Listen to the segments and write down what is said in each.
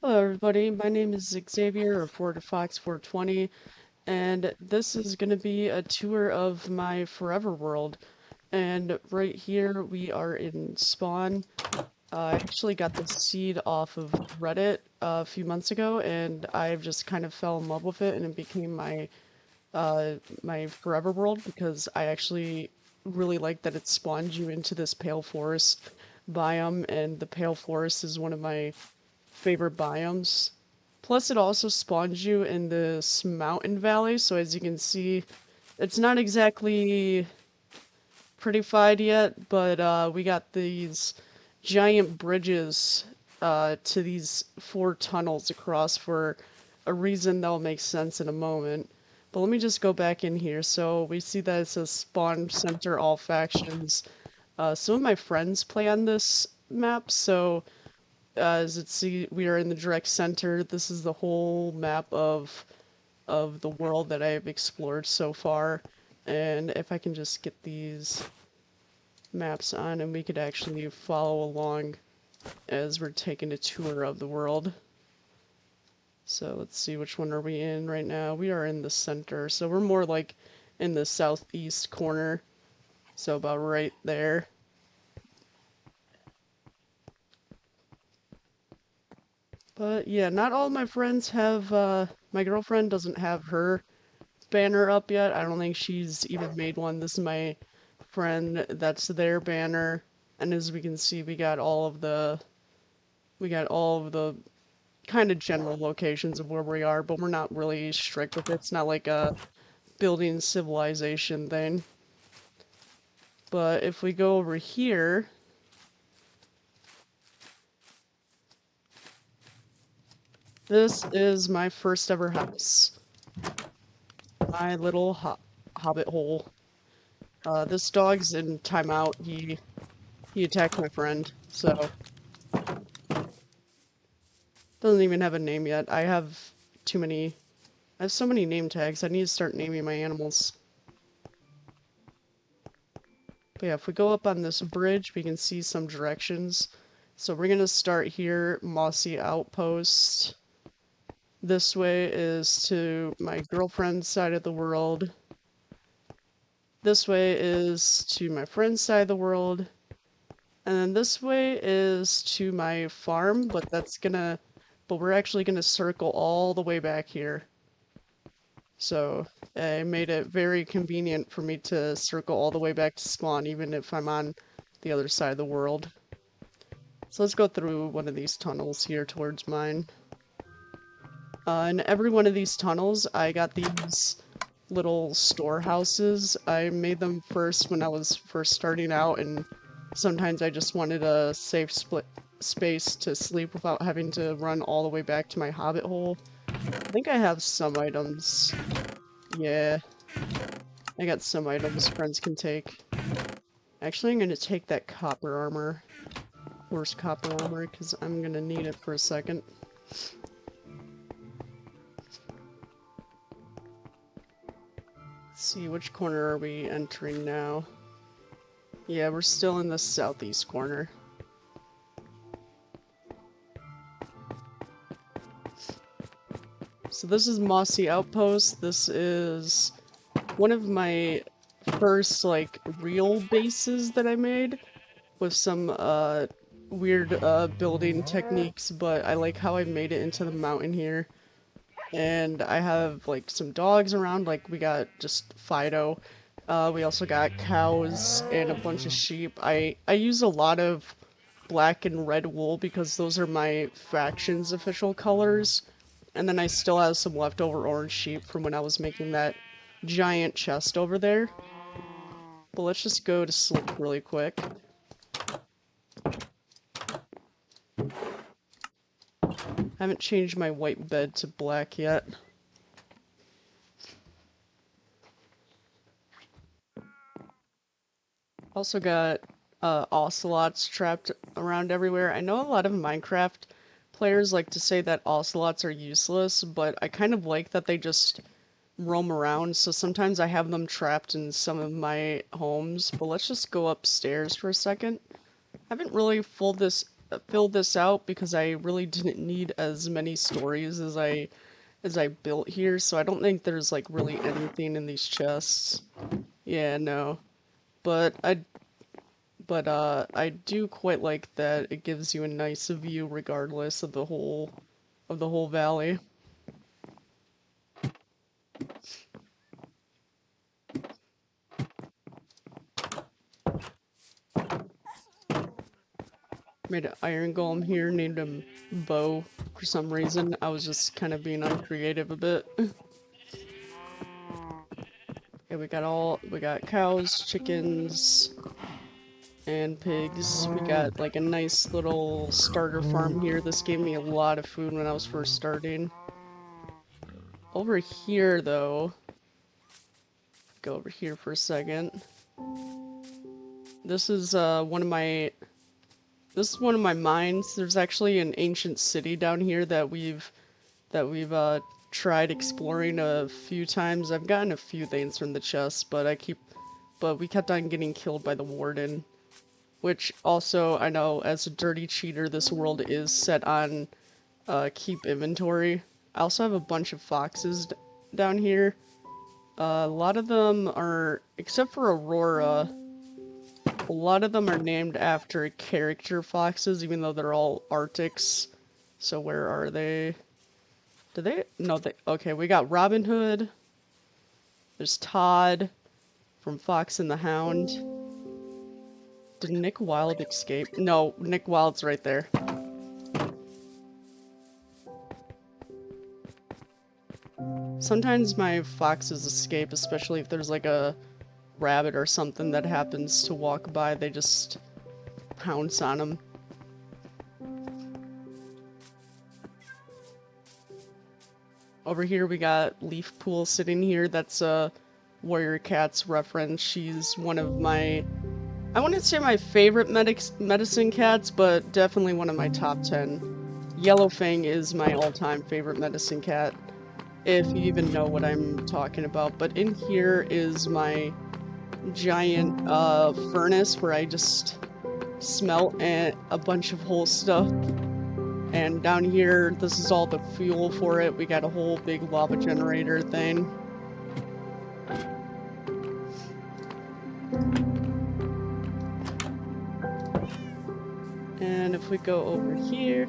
Hello everybody, my name is Xavier or Fox420 and this is going to be a tour of my forever world. And right here we are in Spawn. I actually got this seed off of Reddit a few months ago and I've just kind of fell in love with it and it became my forever world because I actually really like that it spawns you into this pale forest biome, and the pale forest is one of my favorite biomes. Plus, it also spawns you in this mountain valley, so as you can see, it's not exactly prettified yet, but we got these giant bridges to these four tunnels across for a reason that'll make sense in a moment. But let me just go back in here. So we see that it says spawn center all factions. Some of my friends play on this map, so as it see, we are in the direct center. This is the whole map of the world that I have explored so far. And if I can just get these maps on, and we could actually follow along as we're taking a tour of the world. So let's see, which one are we in right now? We are in the center, so we're more like in the southeast corner, so about right there. But yeah, not all my friends have, my girlfriend doesn't have her banner up yet. I don't think she's even made one. This is my friend, that's their banner. And as we can see, we got all of the kind of general locations of where we are, but we're not really strict with it. It's not like a building civilization thing. But if we go over here, this is my first ever house. My little hobbit hole. This dog's in timeout. He attacked my friend, so doesn't even have a name yet. I have so many name tags. I need to start naming my animals. But yeah, if we go up on this bridge, we can see some directions. So we're gonna start here, Mossy Outpost. This way is to my girlfriend's side of the world. This way is to my friend's side of the world. And then this way is to my farm, but we're actually gonna circle all the way back here. So I made it very convenient for me to circle all the way back to spawn, even if I'm on the other side of the world. So let's go through one of these tunnels here towards mine. In every one of these tunnels, I got these little storehouses. I made them first when I was first starting out, and sometimes I just wanted a safe split space to sleep without having to run all the way back to my hobbit hole. I think I have some items. Yeah, I got some items friends can take. Actually, I'm gonna take that copper armor. Horse copper armor, because I'm gonna need it for a second. Let's see, which corner are we entering now? Yeah, we're still in the southeast corner. So this is Mossy Outpost. This is one of my first, like, real bases that I made with some, weird, building techniques, but I like how I made it into the mountain here. And I have, like, some dogs around, like, we got just Fido. We also got cows and a bunch of sheep. I use a lot of black and red wool because those are my faction's official colors. And then I still have some leftover orange sheep from when I was making that giant chest over there. But let's just go to sleep really quick. I haven't changed my white bed to black yet. Also got ocelots trapped around everywhere. I know a lot of Minecraft players like to say that ocelots are useless, but I kind of like that they just roam around, so sometimes I have them trapped in some of my homes. But let's just go upstairs for a second. I haven't really fill this out because I really didn't need as many stories as I built here, so I don't think there's like really anything in these chests. Yeah, no. But I do quite like that it gives you a nice view regardless of the whole valley. Made an iron golem here, named him Bo for some reason. I was just kind of being uncreative a bit. Yeah, we got cows, chickens, and pigs. We got like a nice little starter farm here. This gave me a lot of food when I was first starting. Over here though, go over here for a second. This is this is one of my mines. There's actually an ancient city down here that we've tried exploring a few times. I've gotten a few things from the chest, but we kept on getting killed by the warden. Which also, I know as a dirty cheater, this world is set on keep inventory. I also have a bunch of foxes down here. A lot of them are, except for Aurora, a lot of them are named after character foxes, even though they're all Arctics. So where are they? Do they? No, they. Okay, we got Robin Hood. There's Todd from Fox and the Hound. Did Nick Wilde escape? No, Nick Wilde's right there. Sometimes my foxes escape, especially if there's like a rabbit or something that happens to walk by. They just pounce on them. Over here we got Leaf Pool sitting here. That's a Warrior Cats reference. She's one of my, I wouldn't say my favorite medicine cats, but definitely one of my top 10. Yellowfang is my all-time favorite medicine cat, if you even know what I'm talking about. But in here is my giant furnace where I just smelt a bunch of whole stuff. And down here, this is all the fuel for it. We got a whole big lava generator thing. And if we go over here,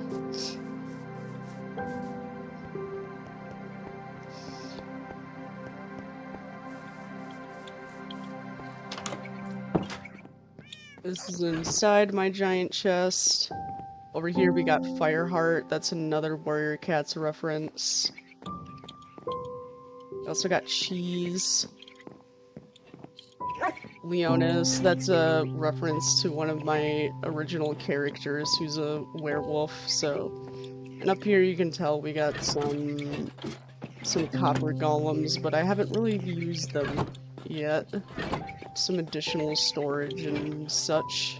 this is inside my giant chest. Over here we got Fireheart, that's another Warrior Cats reference. Also got Cheese. Leonis, that's a reference to one of my original characters who's a werewolf, so. And up here you can tell we got some copper golems, but I haven't really used them yet. Some additional storage and such.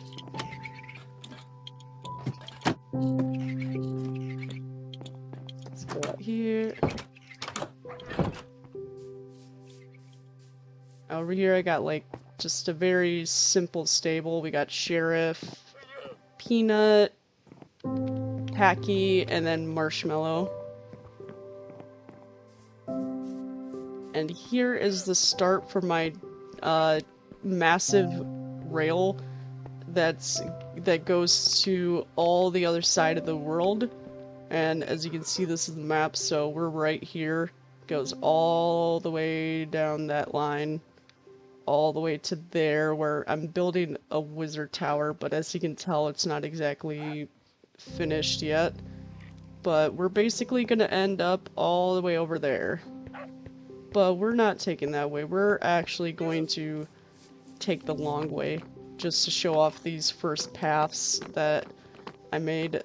Let's go out here. Over here I got like just a very simple stable. We got Sheriff, Peanut, Tacky, and then Marshmallow. And here is the start for my massive rail that goes to all the other side of the world. And as you can see, this is the map, so we're right here. Goes all the way down that line, all the way to there, where I'm building a wizard tower, but as you can tell, it's not exactly finished yet. But we're basically gonna end up all the way over there. But we're not taking that way. We're actually going to take the long way, just to show off these first paths that I made.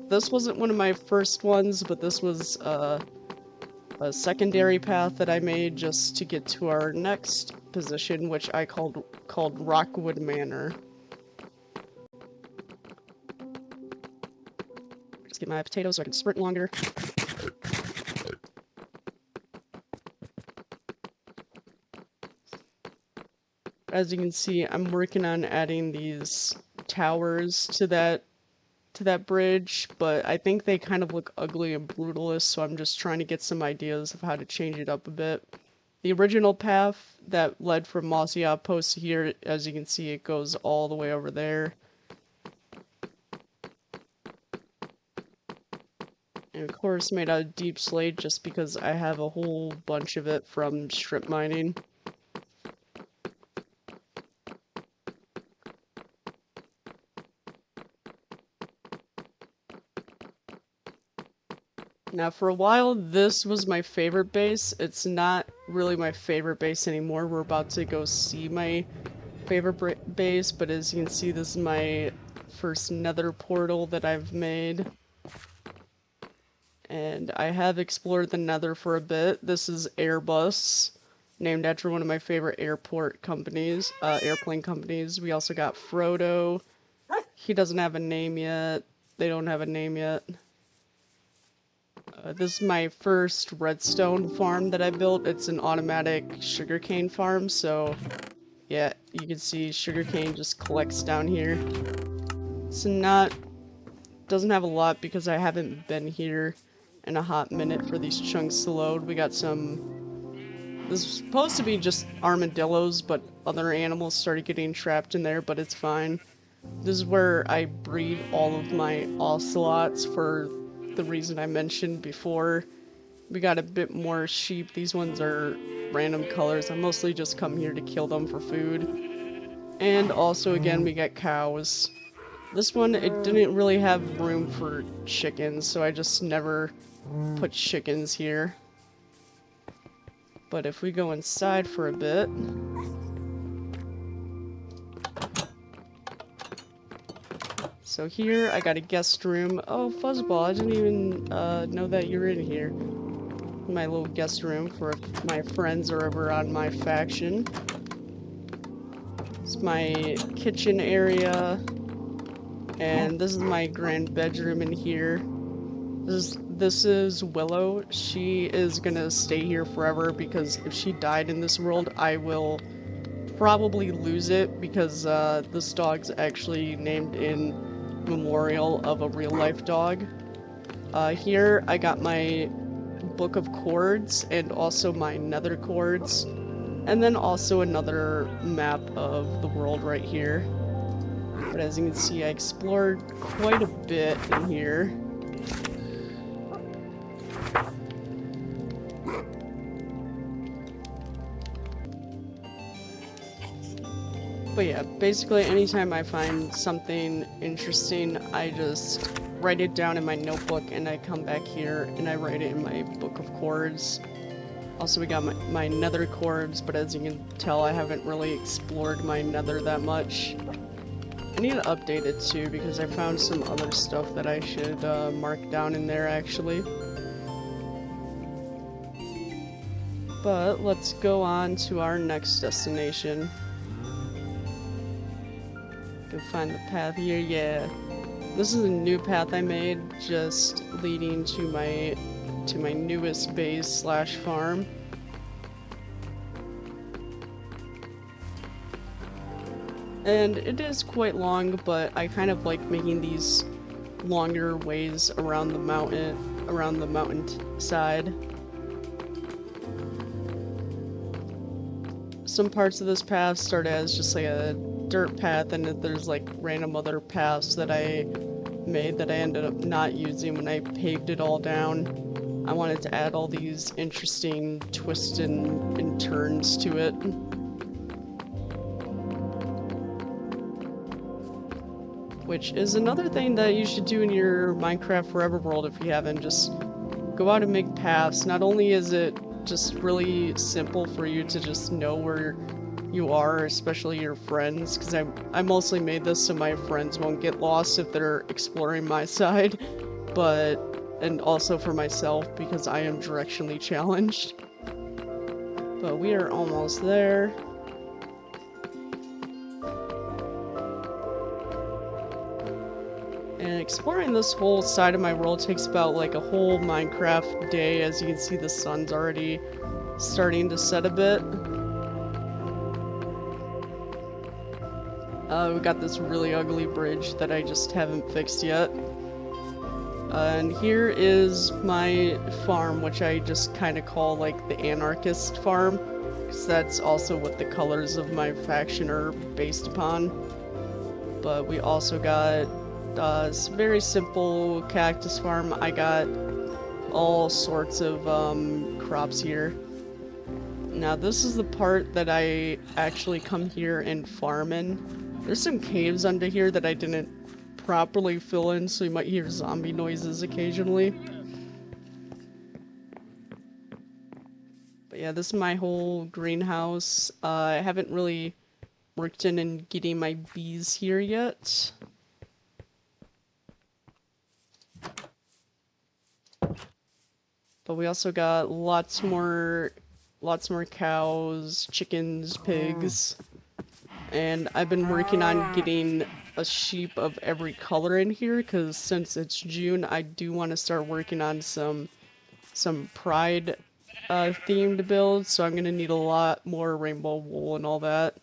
This wasn't one of my first ones, but this was a secondary path that I made just to get to our next position, which I called Rockwood Manor. Just get my potatoes so I can sprint longer. As you can see, I'm working on adding these towers to that to that bridge, but I think they kind of look ugly and brutalist, so I'm just trying to get some ideas of how to change it up a bit. The original path that led from Mossy Outpost to here, as you can see, it goes all the way over there. And of course made out of deep slate just because I have a whole bunch of it from strip mining. Now for a while this was my favorite base. It's not really my favorite base anymore. We're about to go see my favorite base, but as you can see this is my first nether portal that I've made. And I have explored the nether for a bit. This is Airbus, named after one of my favorite airport companies, airplane companies. We also got Frodo. He doesn't have a name yet. They don't have a name yet. This is my first redstone farm that I built. It's an automatic sugarcane farm, so yeah, you can see sugarcane just collects down here. It's doesn't have a lot because I haven't been here in a hot minute for these chunks to load. We got this is supposed to be just armadillos, but other animals started getting trapped in there, but it's fine. This is where I breed all of my ocelots for the reason I mentioned before. We got a bit more sheep. These ones are random colors. I mostly just come here to kill them for food. And also again, we got cows. This one, it didn't really have room for chickens, so I just never put chickens here. But if we go inside for a bit... So here, I got a guest room. Oh, Fuzzball, I didn't even know that you're in here. My little guest room for if my friends are ever on my faction. It's my kitchen area. And this is my grand bedroom in here. This is Willow. She is gonna stay here forever because if she died in this world, I will probably lose it because this dog's actually named in memorial of a real-life dog. Here I got my book of chords and also my nether chords, and then also another map of the world right here. But as you can see, I explored quite a bit in here. But yeah, basically anytime I find something interesting, I just write it down in my notebook and I come back here and I write it in my book of chords. Also we got my nether chords, but as you can tell I haven't really explored my nether that much. I need to update it too because I found some other stuff that I should mark down in there actually. But let's go on to our next destination. Can find the path here, yeah. This is a new path I made just leading to my newest base slash farm. And it is quite long, but I kind of like making these longer ways around the mountain side. Some parts of this path start as just like a dirt path, and there's like random other paths that I made that I ended up not using when I paved it all down. I wanted to add all these interesting twists and turns to it. Which is another thing that you should do in your Minecraft Forever world if you haven't. Just go out and make paths. Not only is it just really simple for you to just know where you are, especially your friends, because I mostly made this so my friends won't get lost if they're exploring my side, and also for myself because I am directionally challenged. But we are almost there. And exploring this whole side of my world takes about like a whole Minecraft day. As you can see, the sun's already starting to set a bit. We got this really ugly bridge that I just haven't fixed yet. And here is my farm, which I just kind of call like the anarchist farm, because that's also what the colors of my faction are based upon. But we also got this very simple cactus farm. I got all sorts of crops here. Now this is the part that I actually come here and farm in. There's some caves under here that I didn't properly fill in, so you might hear zombie noises occasionally. But yeah, this is my whole greenhouse. I haven't really worked in and getting my bees here yet. But we also got lots more cows, chickens, pigs. And I've been working on getting a sheep of every color in here because since it's June, I do want to start working on some pride themed builds, so I'm gonna need a lot more rainbow wool and all that.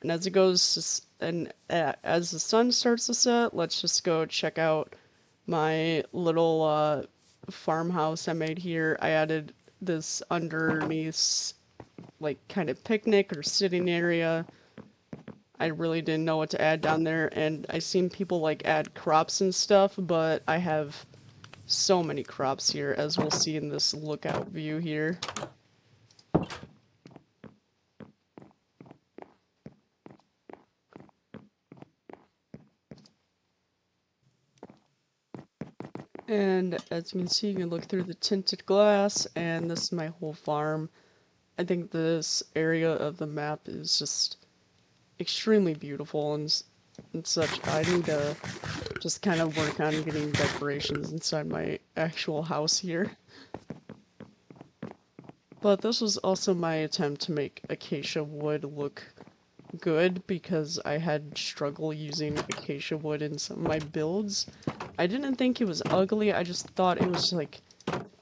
And as it goes and as the sun starts to set, let's just go check out my little farmhouse I made here. I added this underneath like kind of picnic or sitting area. I really didn't know what to add down there, and I seen people like add crops and stuff, but I have so many crops here, as we'll see in this lookout view here. And as you can see, you can look through the tinted glass, and this is my whole farm. I think this area of the map is just extremely beautiful and such. I need to just kind of work on getting decorations inside my actual house here. But this was also my attempt to make acacia wood look good because I had struggle using acacia wood in some of my builds. I didn't think it was ugly, I just thought it was like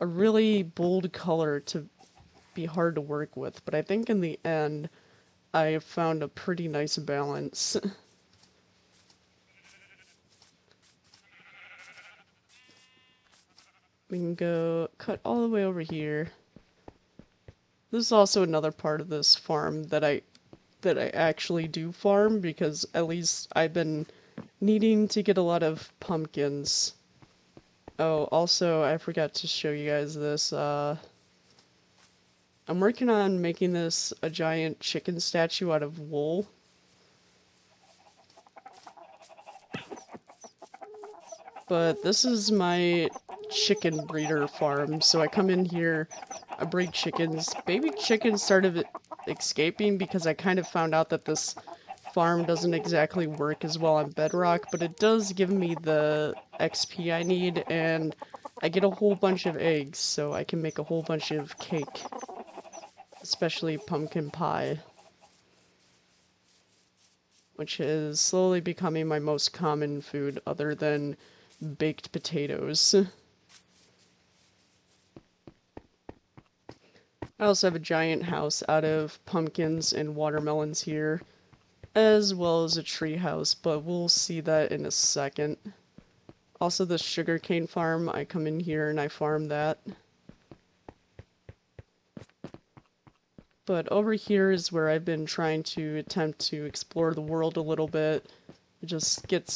a really bold color to be hard to work with, but I think in the end I found a pretty nice balance. We can go cut all the way over here. This is also another part of this farm that I actually do farm because at least I've been needing to get a lot of pumpkins. Oh, also I forgot to show you guys this. I'm working on making this a giant chicken statue out of wool. But this is my chicken breeder farm, so I come in here, I breed chickens. Baby chickens started escaping because I kind of found out that this farm doesn't exactly work as well on Bedrock, but it does give me the XP I need, and I get a whole bunch of eggs, so I can make a whole bunch of cake, especially pumpkin pie, which is slowly becoming my most common food other than baked potatoes. I also have a giant house out of pumpkins and watermelons here, as well as a tree house, but we'll see that in a second. Also the sugarcane farm, I come in here and I farm that. But over here is where I've been trying to attempt to explore the world a little bit. It just gets,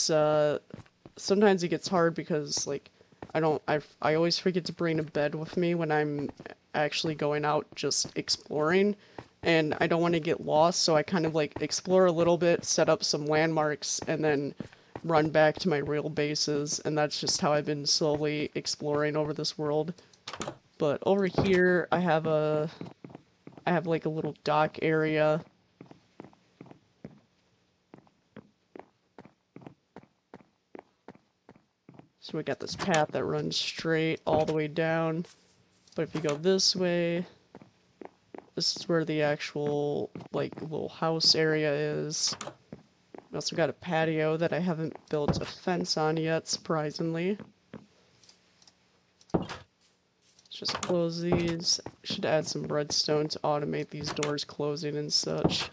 sometimes it gets hard because, like, I always forget to bring a bed with me when I'm actually going out just exploring, and I don't want to get lost, so I kind of like explore a little bit, set up some landmarks, and then run back to my real bases, and that's just how I've been slowly exploring over this world. But over here, I have like a little dock area. So we got this path that runs straight all the way down. But if you go this way, this is where the actual, like, little house area is. We also got a patio that I haven't built a fence on yet, surprisingly. Let's just close these. Should add some redstone to automate these doors closing and such.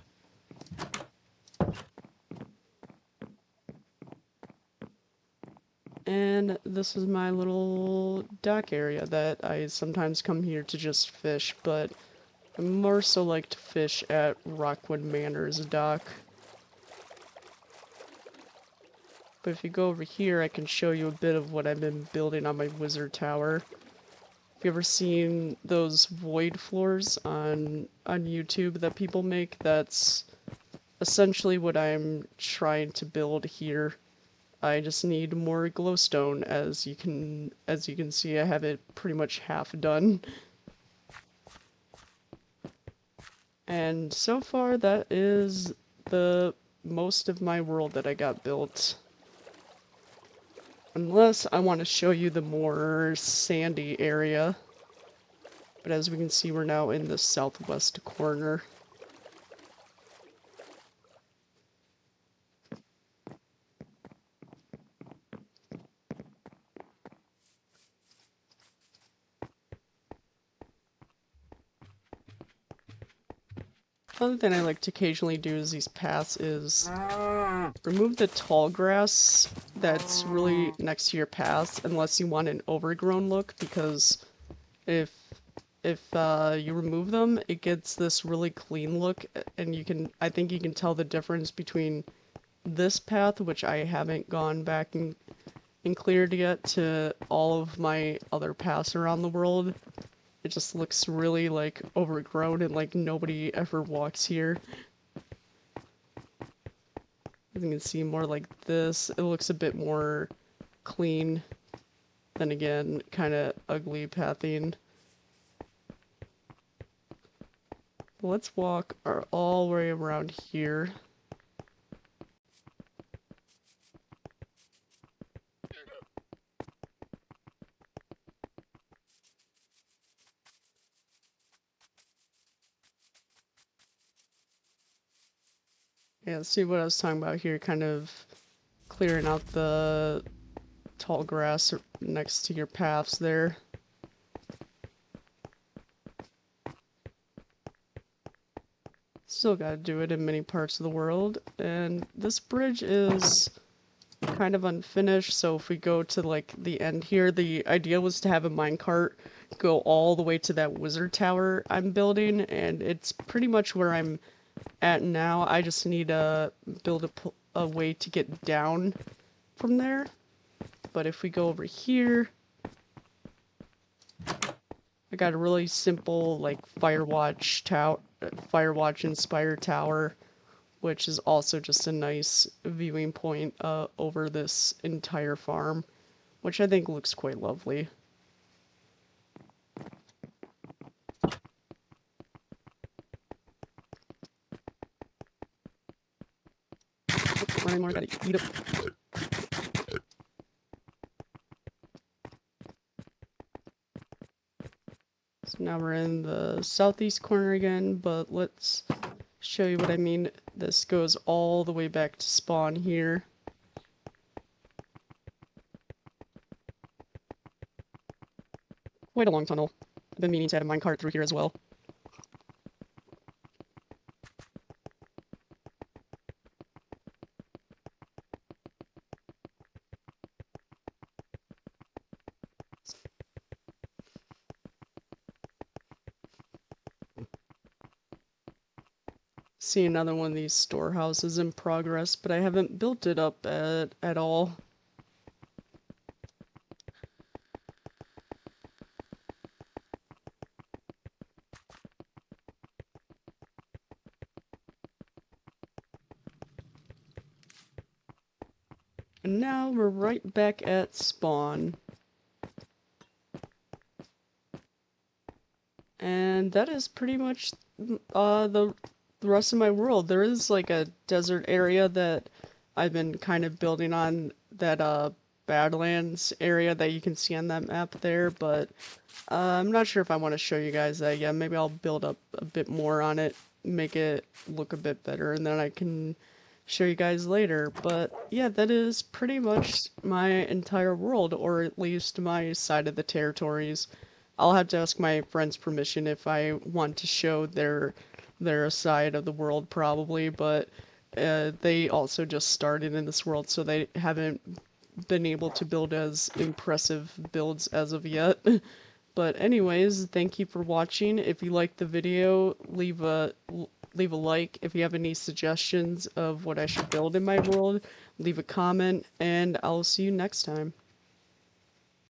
then this is my little dock area that I sometimes come here to just fish, but I more so like to fish at Rockwood Manor's dock. But if you go over here, I can show you a bit of what I've been building on my wizard tower. Have you ever seen those void floors on YouTube that people make? That's essentially what I'm trying to build here. I just need more glowstone. As you can see, I have it pretty much half done. And so far that is the most of my world that I got built. Unless I want to show you the more sandy area. But as we can see, we're now in the southwest corner. Another thing I like to occasionally do is these paths is remove the tall grass that's really next to your paths unless you want an overgrown look, because if you remove them, it gets this really clean look, and I think you can tell the difference between this path, which I haven't gone back and cleared yet, to all of my other paths around the world. It just looks really like overgrown and like nobody ever walks here. You can see more like this. It looks a bit more clean. Then again, kind of ugly pathing. Let's walk all the way around here. Yeah, see what I was talking about here, kind of clearing out the tall grass next to your paths there. Still gotta do it in many parts of the world, and this bridge is kind of unfinished, so if we go to like the end here, the idea was to have a minecart go all the way to that wizard tower I'm building, and it's pretty much where I'm at now. I just need to build a way to get down from there. But if we go over here, I got a really simple like Firewatch inspired tower, which is also just a nice viewing point over this entire farm, which I think looks quite lovely. Running more, gotta eat up. So now we're in the southeast corner again, but let's show you what I mean. This goes all the way back to spawn here. Quite a long tunnel. I've been meaning to add a minecart through here as well. See another one of these storehouses in progress, but I haven't built it up at all. And now we're right back at spawn. And that is pretty much the rest of my world. There is like a desert area that I've been kind of building on, that Badlands area that you can see on that map there, but I'm not sure if I want to show you guys that yet. Maybe I'll build up a bit more on it, make it look a bit better, and then I can show you guys later. But yeah, that is pretty much my entire world, or at least my side of the territories. I'll have to ask my friends' permission if I want to show their side of the world, probably, but they also just started in this world, so they haven't been able to build as impressive builds as of yet. But anyways, thank you for watching. If you liked the video, leave a like. If you have any suggestions of what I should build in my world, leave a comment, and I'll see you next time.